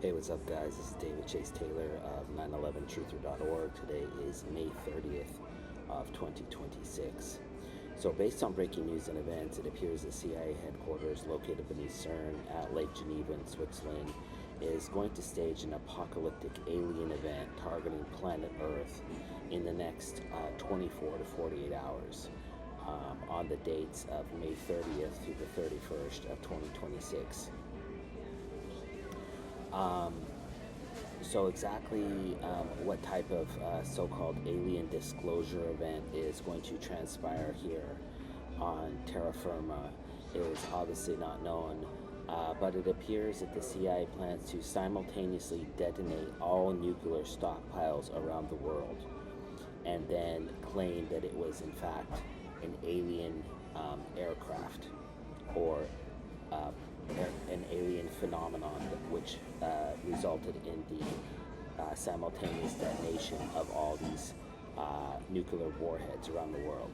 Hey, what's up, guys? This is David Chase Taylor of 911truther.org. Today is May 30th of 2026. So, based on breaking news and events, it appears the CIA headquarters located beneath CERN at Lake Geneva in Switzerland is going to stage an apocalyptic alien event targeting planet Earth in the next 24 to 48 hours on the dates of May 30th through the 31st of 2026. So exactly what type of so-called alien disclosure event is going to transpire here on terra firma is obviously not known, but it appears that the CIA plans to simultaneously detonate all nuclear stockpiles around the world and then claim that it was in fact an alien aircraft or an alien phenomenon which resulted in the simultaneous detonation of all these nuclear warheads around the world.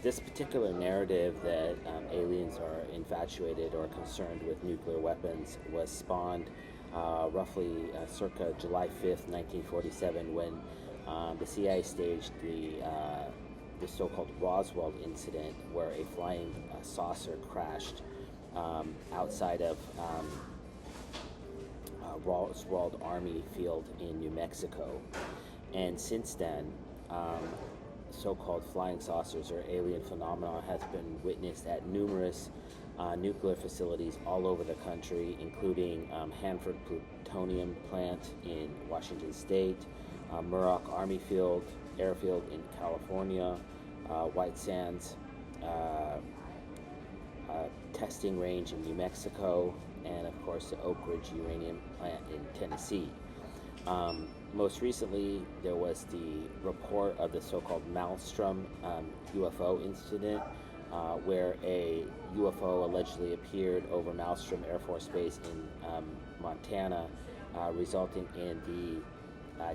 This particular narrative that aliens are infatuated or concerned with nuclear weapons was spawned roughly circa July 5th, 1947, when the CIA staged the so-called Roswell incident, where a flying saucer crashed outside of Roswell Army Field in New Mexico. And since then, so-called flying saucers or alien phenomena has been witnessed at numerous nuclear facilities all over the country, including Hanford Plutonium Plant in Washington State, Muroc Army Field, Airfield in California, White Sands testing range in New Mexico, and of course the Oak Ridge uranium plant in Tennessee. Most recently, there was the report of the so-called Maelstrom UFO incident, where a UFO allegedly appeared over Maelstrom Air Force Base in Montana, resulting in the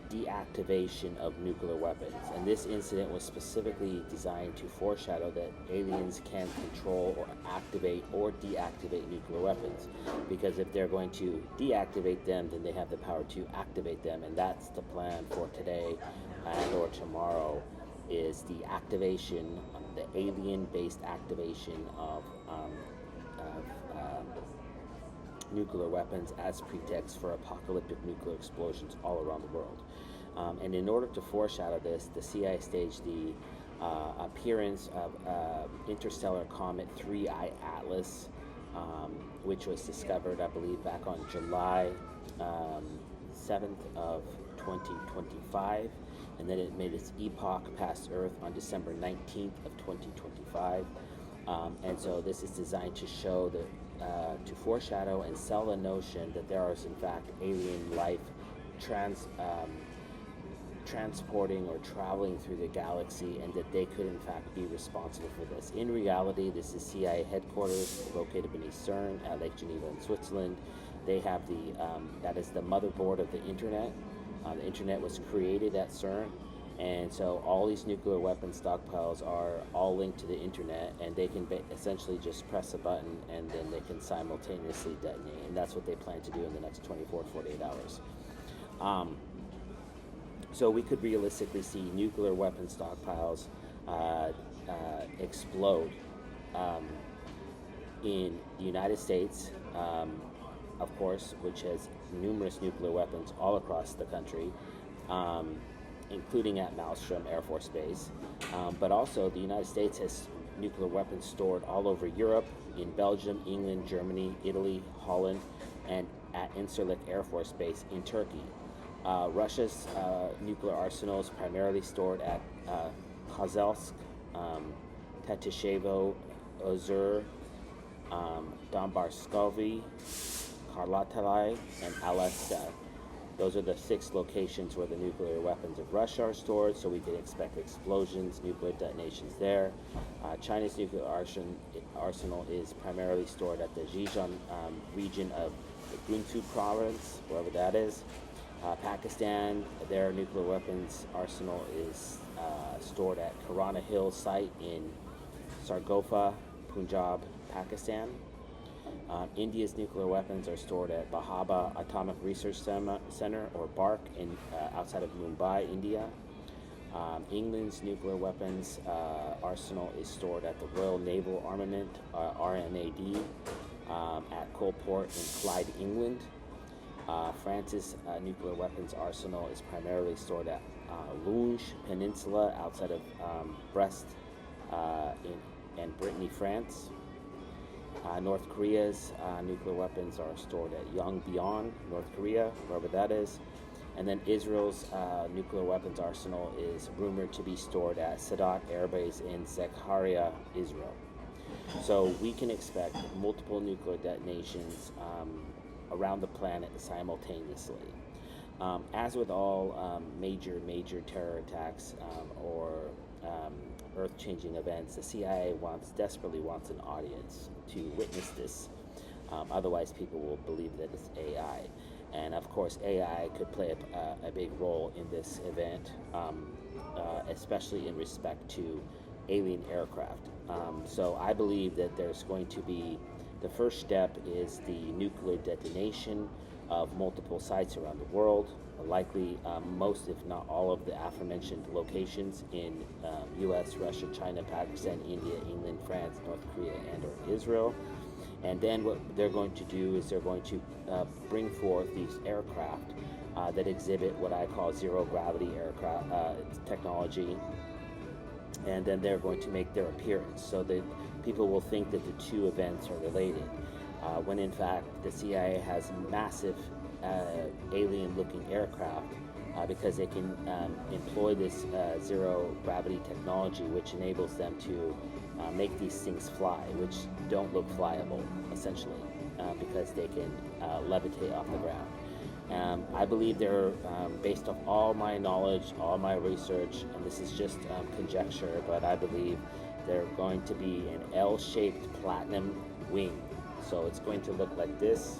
deactivation of nuclear weapons. And this incident was specifically designed to foreshadow that aliens can control or activate or deactivate nuclear weapons, because if they're going to deactivate them, then they have the power to activate them. And that's the plan for today and or tomorrow, is the activation, the alien-based activation of nuclear weapons as pretext for apocalyptic nuclear explosions all around the world. And in order to foreshadow this, the CIA staged the appearance of interstellar comet 3I Atlas, which was discovered, I believe, back on July 7th of 2025, and then it made its epoch past Earth on December 19th of 2025. And so this is designed to show that to foreshadow and sell the notion that there is in fact alien life transporting or traveling through the galaxy, and that they could in fact be responsible for this. In reality, this is CIA headquarters located beneath CERN at Lake Geneva in Switzerland. They have that is the motherboard of the internet. The internet was created at CERN, and so all these nuclear weapon stockpiles are all linked to the internet, and they can essentially just press a button and then they can simultaneously detonate. And that's what they plan to do in the next 24 to 48 hours. So we could realistically see nuclear weapon stockpiles explode in the United States, of course, which has numerous nuclear weapons all across the country, including at Maelstrom Air Force Base. But also the United States has nuclear weapons stored all over Europe, in Belgium, England, Germany, Italy, Holland, and at Incirlik Air Force Base in Turkey. Russia's nuclear arsenal is primarily stored at Kozelsk, Tetishevo, Ozur, Dombarskovi, Karlatalai, and Alasta. Those are the 6 locations where the nuclear weapons of Russia are stored, so we could expect explosions, nuclear detonations there. China's nuclear arsenal is primarily stored at the Xizang region of the Guntu province, wherever that is. Pakistan, their nuclear weapons arsenal is stored at Karana Hill site in Sargofa, Punjab, Pakistan. India's nuclear weapons are stored at Bhabha Atomic Research Center, or BARC, outside of Mumbai, India. England's nuclear weapons arsenal is stored at the Royal Naval Armament, RNAD, at Coalport in Clyde, England. France's nuclear weapons arsenal is primarily stored at Lunge Peninsula outside of Brest in Brittany, France. North Korea's nuclear weapons are stored at Yongbyon, North Korea, wherever that is. And then Israel's nuclear weapons arsenal is rumored to be stored at Sadat Air Base in Zechariah, Israel. So we can expect multiple nuclear detonations around the planet simultaneously. As with all major terror attacks or earth-changing events, the CIA desperately wants an audience to witness this. Otherwise, people will believe that it's AI. And of course, AI could play a big role in this event, especially in respect to alien aircraft. So I believe that there's going to be, the first step is the nuclear detonation of multiple sites around the world, likely most, if not all, of the aforementioned locations in US, Russia, China, Pakistan, India, England, France, North Korea, and or Israel. And then what they're going to do is they're going to bring forth these aircraft that exhibit what I call zero gravity aircraft technology, and then they're going to make their appearance so that people will think that the two events are related, when in fact the CIA has massive alien-looking aircraft because they can employ this zero gravity technology, which enables them to make these things fly, which don't look flyable, essentially, because they can levitate off the ground. I believe they're, based off all my knowledge, all my research, and this is just conjecture, but I believe they're going to be an L-shaped platinum wing. So it's going to look like this,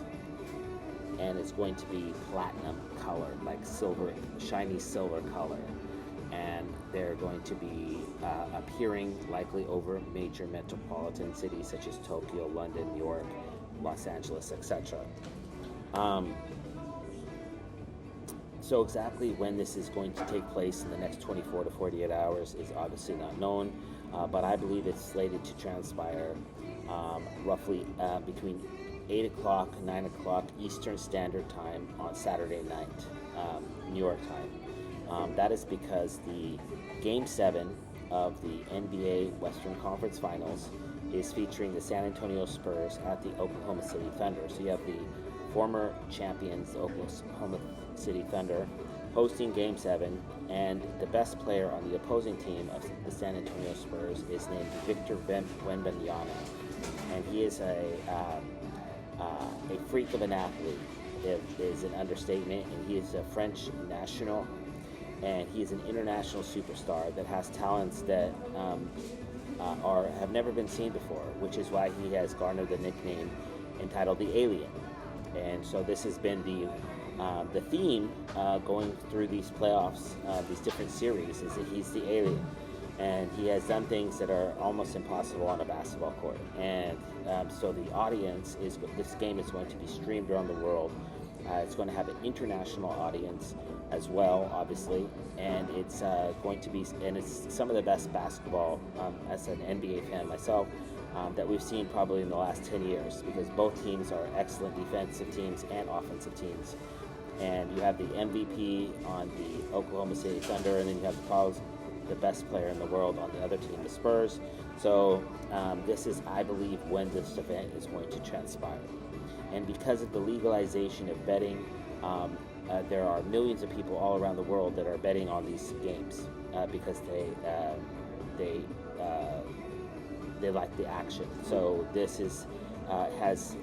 and it's going to be platinum colored, like silver, shiny silver color. And they're going to be appearing likely over major metropolitan cities such as Tokyo, London, New York, Los Angeles, etc. So exactly when this is going to take place in the next 24 to 48 hours is obviously not known, but I believe it's slated to transpire roughly between 8 o'clock, 9 o'clock Eastern Standard Time on Saturday night, New York time. That is because the Game 7 of the NBA Western Conference Finals is featuring the San Antonio Spurs at the Oklahoma City Thunder. So you have the former champions, the Oklahoma City Thunder, hosting Game 7, and the best player on the opposing team of the San Antonio Spurs is named Victor Wembanyama, and he is a freak of an athlete, is an understatement, and he is a French national, and he is an international superstar that has talents that have never been seen before, which is why he has garnered the nickname entitled the Alien. And so this has been the theme going through these playoffs, these different series, is that he's the alien, and he has done things that are almost impossible on a basketball court. And so the audience this game is going to be streamed around the world. It's going to have an international audience as well, obviously, and it's going to be, and it's some of the best basketball, as an NBA fan myself, that we've seen probably in the last 10 years, because both teams are excellent defensive teams and offensive teams. And you have the MVP on the Oklahoma City Thunder, and then you have probably the best player in the world on the other team, the Spurs. So this is, I believe, when this event is going to transpire. And because of the legalization of betting, there are millions of people all around the world that are betting on these games because they like the action. So this has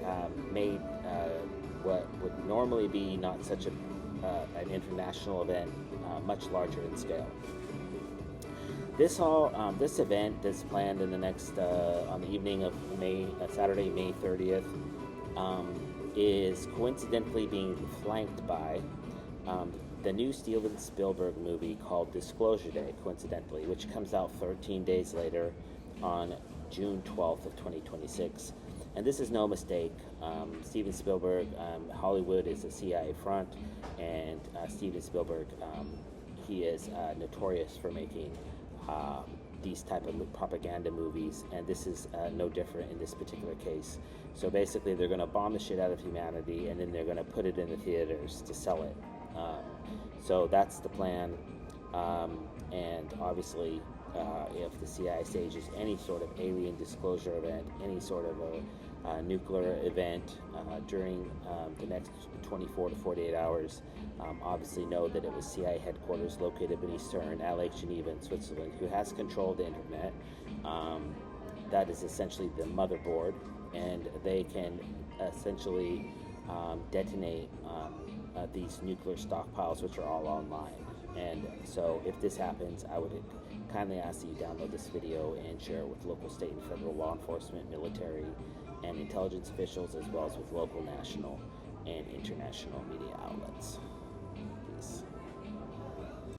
made what would normally be not such an international event much larger in scale. This event that's planned in the next on the evening of Saturday, May 30th, is coincidentally being flanked by the new Steven Spielberg movie called Disclosure Day, coincidentally, which comes out 13 days later on June 12th of 2026. And this is no mistake. Steven Spielberg, Hollywood is a CIA front, and Steven Spielberg, he is notorious for making these type of propaganda movies, and this is no different in this particular case. So basically, they're going to bomb the shit out of humanity, and then they're going to put it in the theaters to sell it. So that's the plan. And obviously, if the CIA stages any sort of alien disclosure event, any sort of a nuclear event during the next 24 to 48 hours, obviously know that it was CIA headquarters located beneath CERN at Lake Geneva in Switzerland, who has control of the internet. That is essentially the motherboard, and they can essentially detonate these nuclear stockpiles, which are all online. And so if this happens, I would kindly ask that you download this video and share it with local, state, and federal law enforcement, military, and intelligence officials, as well as with local, national, and international media outlets.